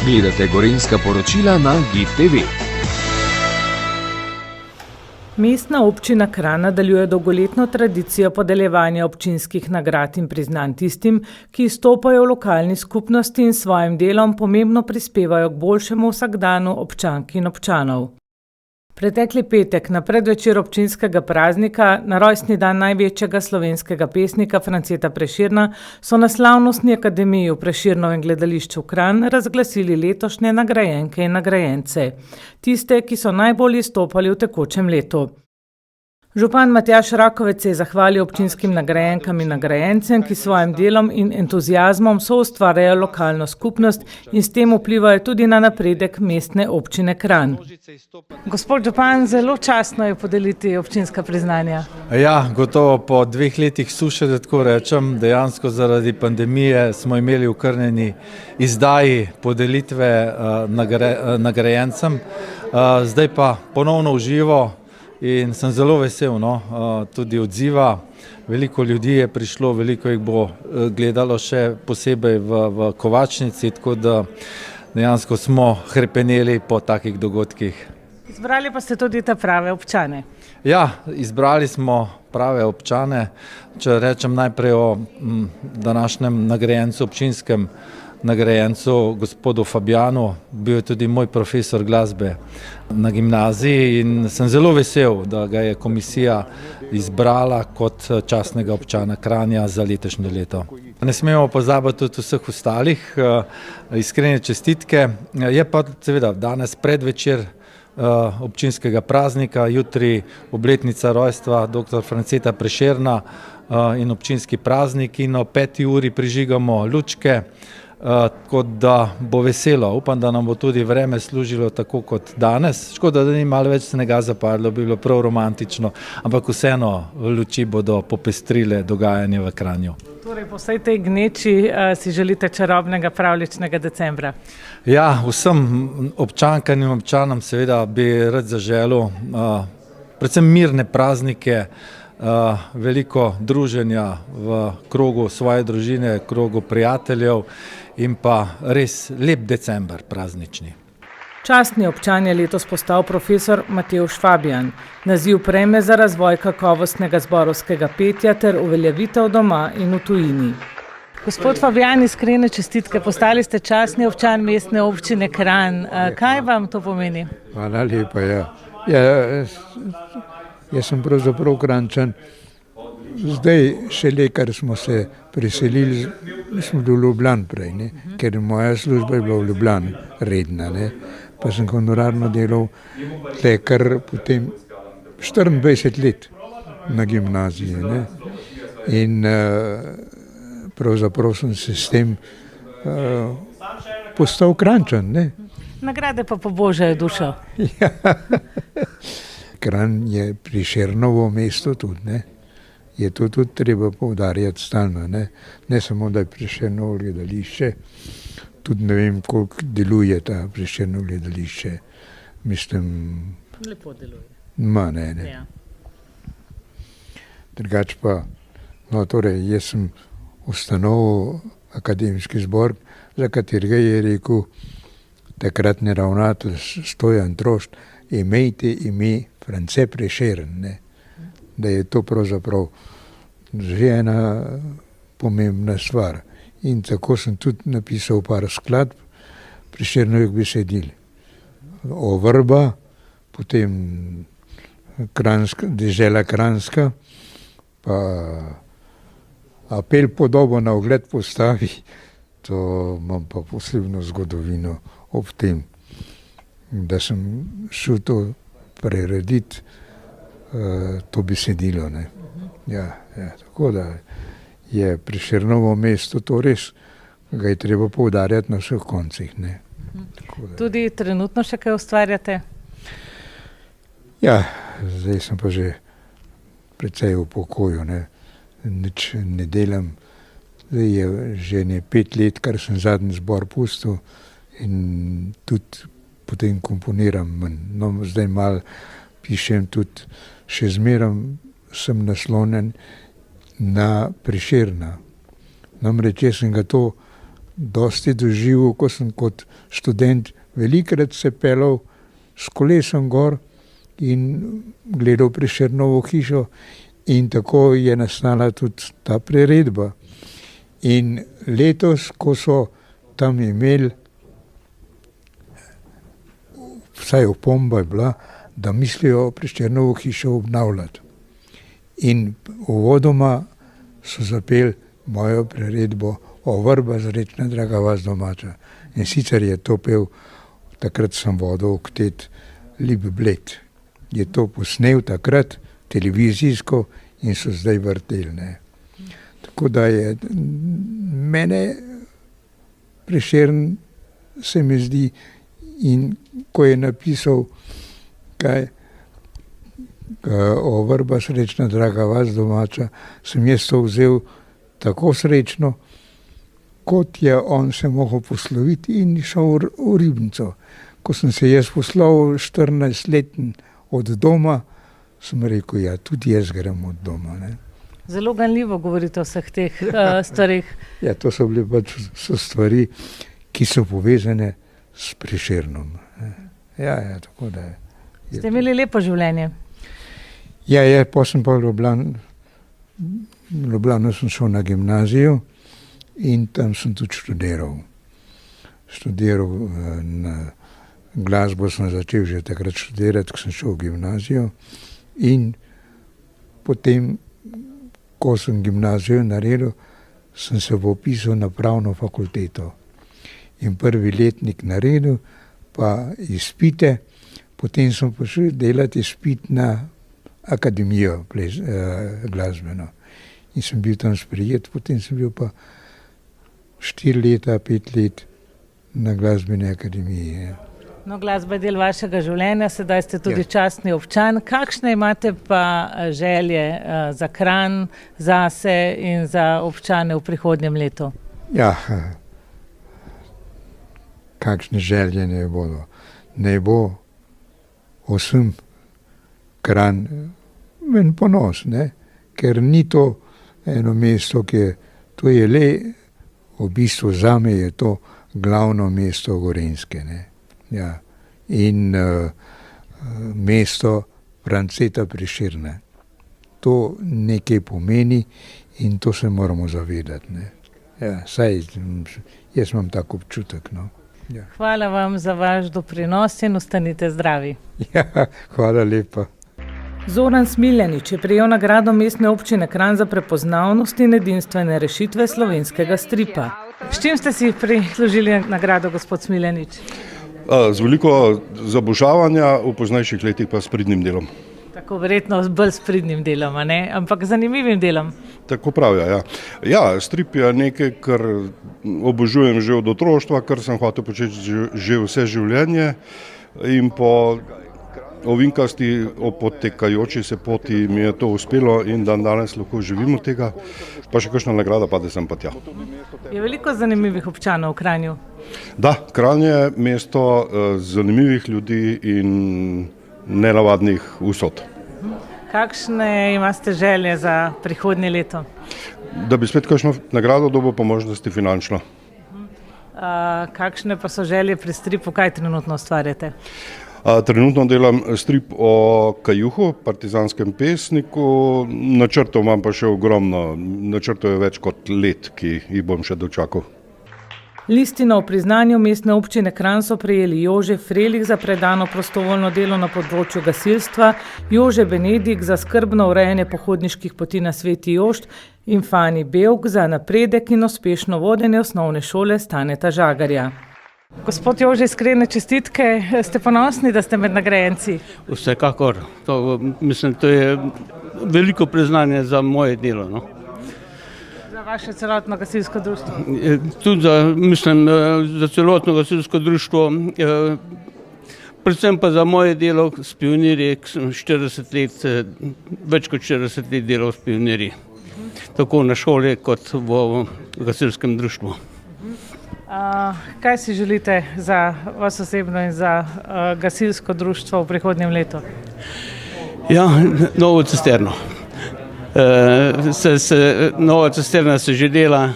Gledate Gorenjska poročila na GIF TV. Mestna občina Kranj nadaljuje dolgoletno tradicijo podeljevanja občinskih nagrad in priznanj tistim, ki izstopajo v lokalni skupnosti in s svojim delom pomembno prispevajo k boljšemu vsakdanu občank in občanov. Pretekli petek, na predvečer občinskega praznika, na rojstni dan največjega slovenskega pesnika Franceta Prešerna, so na slavnostni akademiji v Prešernovem gledališču Kranj razglasili letošnje nagrajenke in nagrajence, tiste, ki so najbolj izstopali v tekočem letu. Župan Matjaž Rakovec se je zahvalil občinskim nagrajenkam in nagrajencem, ki s svojim delom in entuziazmom soustvarjajo lokalno skupnost in s tem vplivajo tudi na napredek mestne občine Kranj. Gospod župan, zelo častno je podeliti občinska priznanja. Ja, gotovo po 2 letih suše, da tako rečem, dejansko zaradi pandemije smo imeli okrnjeni izdaji podelitve nagrajencem, zdaj pa ponovno v živo. In sem zelo vesel, tudi odziva. Veliko ljudi je prišlo, veliko jih bo gledalo še posebej v Kovačnici, tako da dejansko smo hrepeneli po takih dogodkih. Izbrali pa ste tudi te prave občane. Ja, izbrali smo prave občane. Če rečem najprej o današnjem nagrajencu, občinskem nagrajencu, gospodu Fabijanu, bil je tudi moj profesor glasbe na gimnaziji in sem zelo vesel, da ga je komisija izbrala kot častnega občana Kranja za letošnje leto. Ne smemo pozabiti tudi vseh ostalih, iskrene čestitke. Je pa seveda danes predvečer občinskega praznika, jutri obletnica rojstva dr. Franceta Prešerna in občinski praznik in o 5. uri prižigamo lučke. Tako da bo veselo. Upam, da nam bo tudi vreme služilo tako kot danes. Škoda, da ni malo več snega zapadlo, bi bilo prav romantično, ampak vseeno luči bodo popestrile dogajanje v Kranju. Torej, po vsej tej gneči si želite čarobnega pravljičnega decembra? Ja, vsem občankam in občanom seveda bi rad zaželel predvsem mirne praznike, veliko druženja v krogu svoje družine, krogu prijateljev in pa res lep december praznični. Častni občan je letos postal profesor Matevž Fabijan. Naziv prejme za razvoj kakovostnega zborovskega petja ter uveljavitev doma in v tujini. Gospod Fabijan, iskrene čestitke, postali ste častni občan mestne občine Kranj. Kaj vam to pomeni? Hvala lepa, ja. Jaz sem pravzaprav Kranjčan. Zdaj šele, ker smo se preselili, smo bili v Ljubljani prej, ker moja služba je bila v Ljubljani redna, pa sem honorarno delal tle kar potem 24 let na gimnaziji. In pravzaprav sem se s tem postal Kranjčan. Nagrade pa pobožajo dušo. Ja. Kranj je Prešernovo mesto tudi, je to tudi treba poudarjati stalno, ne samo, da je Prešernovo gledališče, tudi ne vem, koliko deluje ta Prešernovo gledališče, mislim... Lepo deluje. Ne. Ja. Drugač pa, torej, jaz sem ustanovil akademski zbor, za katerega je rekel takratni ravnatelj Stojan Trošt, imejte ime France Prešeren, da je to pravzaprav že ena pomembna stvar. In tako sem tudi napisal par skladb Prešernovih besedil. O Vrba, potem Dežela Kranjska, pa Apel podobo na ogled postavi, to imam pa posebno zgodovino ob tem, da sem šel to prerediti, to besedilo. Ja, tako da je Prešernovo mesto to res, ga je treba poudarjati na vseh koncih. Tudi trenutno še kaj ustvarjate? Ja, zdaj sem pa že precej v pokoju, nič ne delam. Zdaj je že 5 let, kar sem zadnji zbor pustil in tudi potem komponiram. Zdaj malo pišem tudi, še zmerom sem naslonjen na Prešerna. Namreč jaz sem ga to dosti doživel, ko sem kot študent velikrat se pelal s kolesom gor in gledal Prešernovo hišo in tako je nastala tudi ta priredba. In letos, ko so tam imeli, vsaj opomba je bila, da mislijo Prešernovo hišo obnavljati. In uvodoma so zapeli mojo priredbo O vrba zrečna, draga vas domača. In sicer je to pel, takrat sem vodil oktet Lip Bled. Je to posnel takrat televizijsko in so zdaj vrteli. Ne. Tako da je mene Prešern se mi zdi, in ko je napisal O vrba srečna, draga vas domača, sem jaz to vzel tako srečno, kot je on se mogel posloviti in šel v Ribnico. Ko sem se jaz poslal 14-leten od doma, sem rekel, ja, tudi jaz grem od doma. Ne. Zelo ganljivo govorite o vseh teh stvarih. Ja, to so bile pač stvari, ki so povezane s Prešernom. Ja, tako da je. Ste imeli lepo življenje? Ja, potem sem pa v Ljubljano sem šel na gimnazijo in tam sem tudi študiral. Na glasbo sem začel že takrat študirati, ko sem šel v gimnazijo in potem, ko sem gimnazijo naredil, sem se vpisal na pravno fakulteto. In prvi letnik naredil, pa izpite, potem sem prišel delati izpit na akademijo glasbeno. In sem bil tam sprejet, potem sem bil pa 4 leta, 5 let na glasbeni akademiji. No, glasba je del vašega življenja, sedaj ste tudi častni občan. Kakšne imate pa želje za Kranj, zase in za občane v prihodnjem letu? Ja, kakšne želje ne bodo. Ne bo vsem Kranj en ponos, ne? Ker ni to eno mesto, to je le, v bistvu zame je to glavno mesto Gorenjske. Ne? Ja. In mesto Franceta Prešerna. To nekaj pomeni in to se moramo zavedati. Ne? Ja, saj jaz imam tak občutek. No? Ja. Hvala vam za vaš doprinos in ostanite zdravi. Ja, hvala lepa. Zoran Smiljanić je prejel nagrado Mestne občine Kranj za prepoznavnost in edinstvene rešitve slovenskega stripa. S čim ste si prislužili nagrado, gospod Smiljanić? Z veliko zabožavanja, v poznejših letih pa s pridnim delom. Tako verjetno bolj s pridnim delom, a ne? Ampak zanimivim delom. Tako pravijo, ja. Ja, strip je nekaj, kar obožujem že od otroštva, kar sem hotel početi že vse življenje in po ovinkasti, opotekajoči se poti mi je to uspelo in danes lahko živim od tega, pa še kakšna nagrada pade sem pa tja. Je veliko zanimivih občanov v Kranju? Da, Kranj je mesto zanimivih ljudi in nenavadnih usod. Kakšne imate želje za prihodnje leto? Da bi spet kakšno nagrado dobil, po možnosti finančno. Kakšne pa so želje pri stripu, kaj trenutno ustvarjate? Trenutno delam strip o Kajuhu, partizanskem pesniku, načrtov imam pa še ogromno, načrtov je več kot let, ki jih bom še dočakal. Listino o priznanju Mestne občine Kranj so prejeli Jože Frelih za predano prostovoljno delo na področju gasilstva, Jože Benedik za skrbno urejanje pohodniških poti na Sveti Jošt in Fani Bevk za napredek in uspešno vodenje osnovne šole Staneta Žagarja. Gospod Jože, iskrene čestitke, ste ponosni, da ste med nagrajenci? Vsekakor, mislim, to je veliko priznanje za moje delo. No? Za vaše celotno gasilsko društvo? Tudi za celotno gasilsko društvo, predvsem pa za moje delo s pionirji, sem 40 let, več kot 40 let delal s pionirji, tako na šoli kot v gasilskem društvu. Kaj si želite za vas osebno in za gasilsko društvo v prihodnjem letu? Ja, novo cisterno. Nova cisterna se že dela,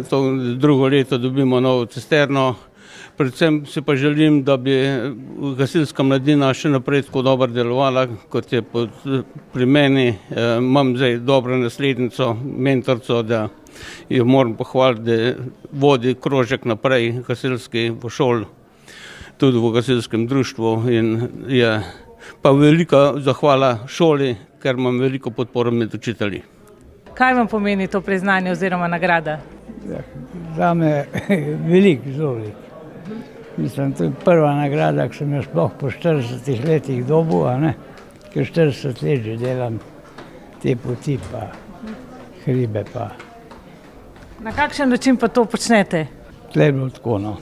to drugo leto dobimo novo cisterno. Predvsem si pa želim, da bi gasilska mladina še naprej tako dobro delovala, kot je pri meni. Imam zdaj dobro naslednico, mentorico, da jo moram pohvaliti, da vodi krožek naprej gasilski v šoli, tudi v gasilskem društvu, in je pa velika zahvala šoli, ker imam veliko podporo med učitelji. Kaj vam pomeni to priznanje oziroma nagrada? Zame veliko, zelo veliko. Mislim, to je prva nagrada, ki sem jo sploh po 40 letih dobil, ker 40 let že delam te poti pa hribe pa. Na kakšen način pa to počnete? Tle je bilo tako, no.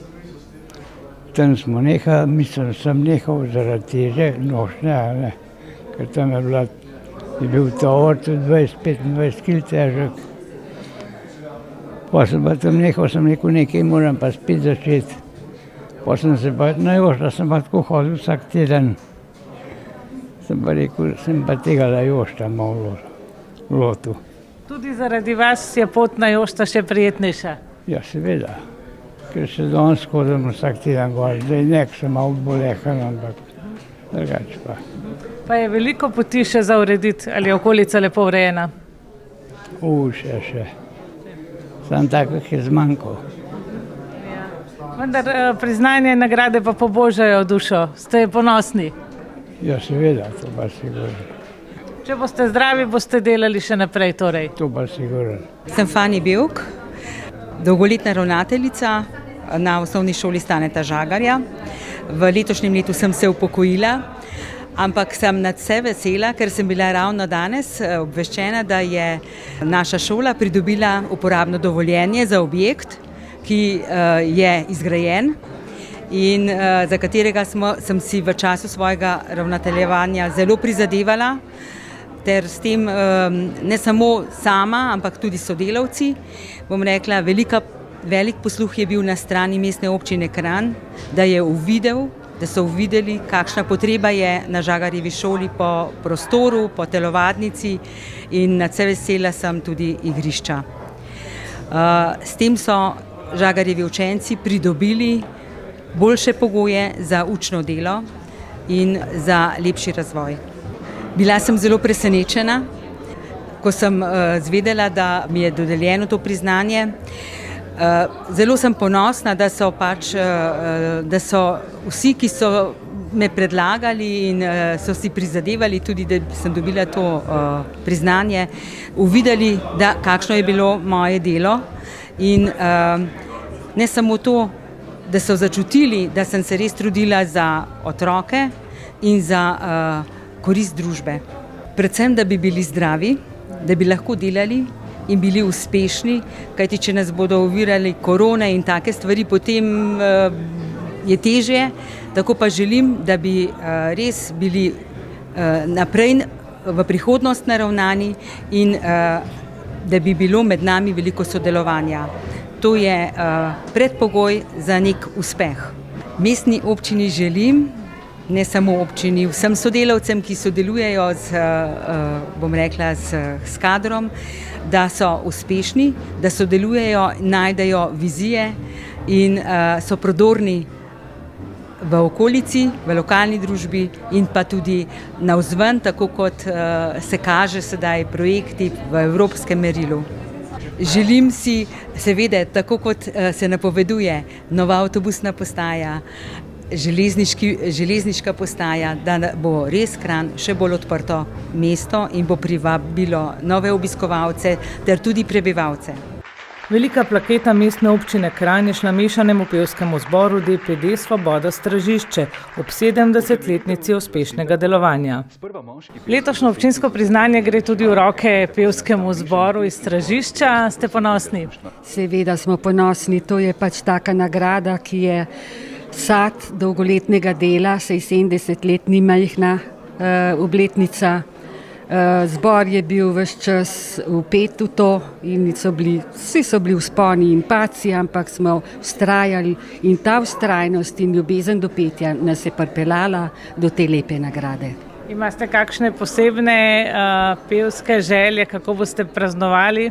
Tam smo nehali, mislim, sem nehal zaradi teže nošnje, ker tam je bil tovor tudi 20-25 kil težek. Pa sem pa tam nehal, sem rekel, nekaj moram pa spet začeti. Pa sem se pa najošta, sem pa tako hodil vsak teden. Sem pa rekel, sem pa tega najošta malo lotil. Tudi zaradi vas je pot na Jošta še prijetnejša? Ja, seveda, ker se danes hodim vsak teden gor, zdaj nek sem malo bolehan, ampak drugače pa. Pa je veliko poti še za urediti, ali je okolica lepo urejena? Še. Sam tako je zmanjkal. Vendar priznanje in nagrade pa pobožajo dušo. Ste ponosni? Ja, seveda, to pa sigurno. Če boste zdravi, boste delali še naprej torej? To pa sigurno. Sem Fani Bevk, dolgoletna ravnateljica na osnovni šoli Staneta Žagarja. V letošnjem letu sem se upokojila, ampak sem nadvse vesela, ker sem bila ravno danes obveščena, da je naša šola pridobila uporabno dovoljenje za objekt, ki je izgrajen in za katerega sem si v času svojega ravnateljevanja zelo prizadevala, ter s tem ne samo sama, ampak tudi sodelavci. Bom rekla, velik posluh je bil na strani Mestne občine Kranj, da so uvideli, kakšna potreba je na Žagarjevi šoli po prostoru, po telovadnici, in nadvse vesela sem tudi igrišča. S tem so Žagarjevi učenci pridobili boljše pogoje za učno delo in za lepši razvoj. Bila sem zelo presenečena, ko sem zvedela, da mi je dodeljeno to priznanje. Zelo sem ponosna, da so vsi, ki so me predlagali in so si prizadevali tudi, da sem dobila to priznanje, uvideli, kakšno je bilo moje delo. In ne samo to, da so začutili, da sem se res trudila za otroke in za korist družbe. Predvsem, da bi bili zdravi, da bi lahko delali in bili uspešni, kajti če nas bodo ovirali korone in take stvari, potem je težje. Tako pa želim, da bi res bili naprej v prihodnost naravnani in da bi bilo med nami veliko sodelovanja. To je predpogoj za nek uspeh. Mestni občini želim, ne samo občini, vsem sodelavcem, ki sodelujejo s kadrom, da so uspešni, da sodelujejo, najdejo vizije in so prodorni v okolici, v lokalni družbi in pa tudi navzven, tako kot se kaže sedaj projekti v evropskem merilu. Želim si seveda, tako kot se napoveduje, nova avtobusna postaja, železniška postaja, da bo res Kranj še bolj odprto mesto in bo privabilo nove obiskovalce ter tudi prebivalce. Velika plaketa Mestne občine Kranj je šla mešanemu pevskemu zboru DPD Svoboda Stražišče ob 70-letnici uspešnega delovanja. Letošnjo občinsko priznanje gre tudi v roke pevskemu zboru iz Stražišča. Ste ponosni? Seveda smo ponosni, to je pač taka nagrada, ki je sad dolgoletnega dela, saj 70 let ni majhna obletnica. Zbor je bil ves čas vpet v to in vsi so bili vzponi in padci, ampak smo vztrajali in ta vztrajnost in ljubezen do petja nas je pripeljala do te lepe nagrade. Imate kakšne posebne pevske želje, kako boste praznovali?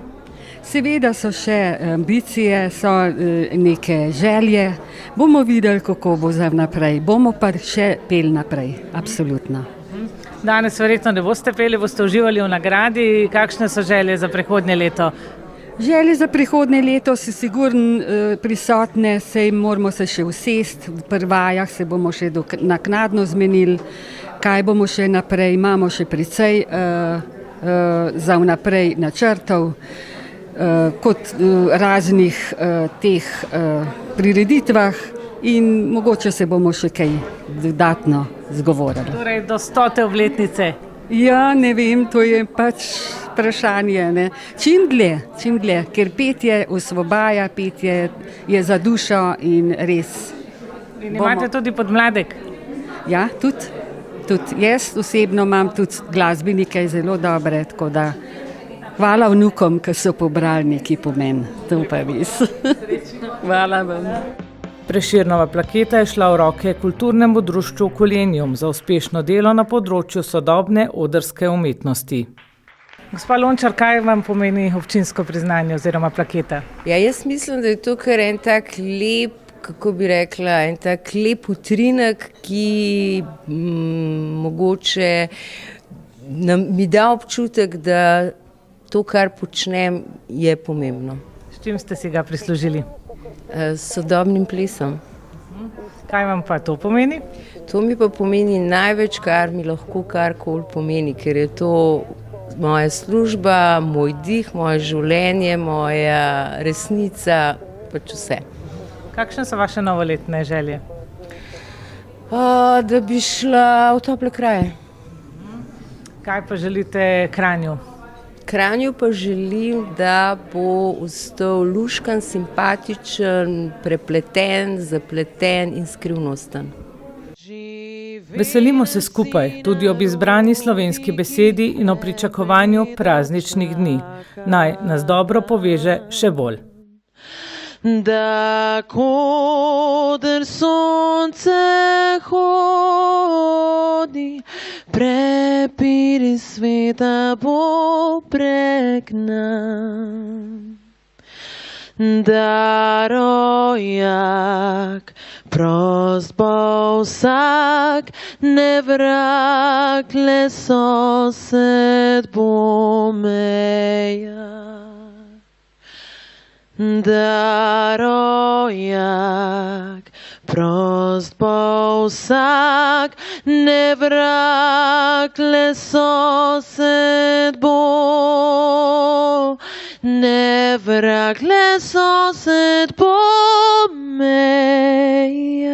Seveda so še ambicije, so neke želje. Bomo videli, kako bo za naprej. Bomo pa še peli naprej, absolutno. Danes verjetno ne boste peli, boste uživali v nagradi. Kakšne so želje za prihodnje leto? Želje za prihodnje leto so sigurno prisotne, sej moramo se še usesti, v prvajah se bomo še naknadno zmenili, kaj bomo še naprej, imamo še precej za vnaprej načrtov, kot raznih teh prireditvah in mogoče se bomo še kaj dodatno zgovorili. Torej do 100. obletnice. Ja, ne vem, to je pač vprašanje, ne. Čim dlje, ker petje osvobaja, petje je za dušo in res. In imate tudi podmladek? Ja, tudi jaz osebno imam tudi glasbenike zelo dobre, tako da hvala vnukom, ki so pobrali neki pomen, to pa res. Hvala vam. Prešernova plaketa je šla v roke kulturnemu društvu Kolenjum za uspešno delo na področju sodobne odrske umetnosti. Gospa Lončar, kaj vam pomeni občinsko priznanje oziroma plaketa? Ja, jaz mislim, da je to kar en tak lep, kako bi rekla, en tak lep utrinek, ki mogoče mi da občutek, da to, kar počnem, je pomembno. S čim ste si ga prislužili? S sodobnim plesom. Kaj vam pa to pomeni? To mi pa pomeni največ, kar mi lahko karkoli pomeni, ker je to moja služba, moj dih, moje življenje, moja resnica, pač vse. Kakšne so vaše novoletne želje? Da bi šla v tople kraje. Kaj pa želite Kranju? Kranju pa želim, da bo ostal luškan, simpatičen, prepleten, zapleten in skrivnosten. Veselimo se skupaj, tudi ob izbrani slovenski besedi in o pričakovanju prazničnih dni. Naj nas dobro poveže še bolj. Da koder sonce hodi, prepiri sveta bo prek nam. Da rojak prost bo vsak, ne vrag, le sosed bo meja. Da rojak prost bo vsak, ne vrag, le sosed bo, ne vrag, le sosed bo meja.